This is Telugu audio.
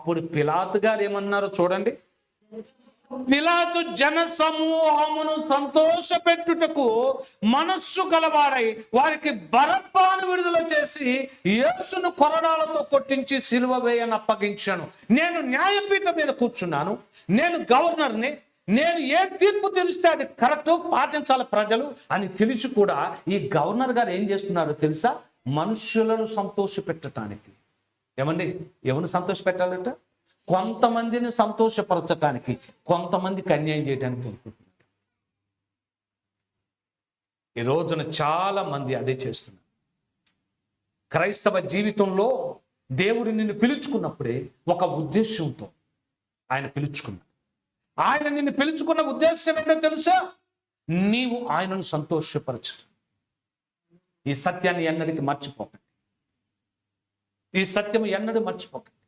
అప్పుడు పిలాతు గారు ఏమన్నారో చూడండి. పిలాతు జన సమూహమును సంతోషపెట్టుటకు మనస్సు గలవాడై వారికి బరబ్బను విడుదల చేసి యేసును కొరడాలతో కొట్టించి సిలువ వేయని అప్పగించాను. నేను న్యాయపీఠం మీద కూర్చున్నాను, నేను గవర్నర్ని, నేను ఏ తీర్పు తెలిస్తే అది కరెక్ట్ పాటించాలి ప్రజలు అని తెలిసి కూడా ఈ గవర్నర్ గారు ఏం చేస్తున్నారో తెలుసా? మనుషులను సంతోష పెట్టడానికి. ఏమండి, ఎవరిని సంతోష పెట్టాలంట? కొంతమందిని సంతోషపరచటానికి, కొంతమందికి అన్యాయం చేయడానికి అనుకుంటున్నారు. ఈ రోజున చాలా మంది అదే చేస్తున్నారు. క్రైస్తవ జీవితంలో దేవుడు నిన్ను పిలుచుకున్నప్పుడే ఒక ఉద్దేశంతో ఆయన పిలుచుకున్నాడు. ఆయన నిన్ను పిలుచుకున్న ఉద్దేశం ఏంటో తెలుసా? నీవు ఆయనను సంతోషపరచడం. ఈ సత్యాన్ని ఎన్నడికి మర్చిపోకండి. ఈ సత్యం ఎన్నడూ మర్చిపోకండి.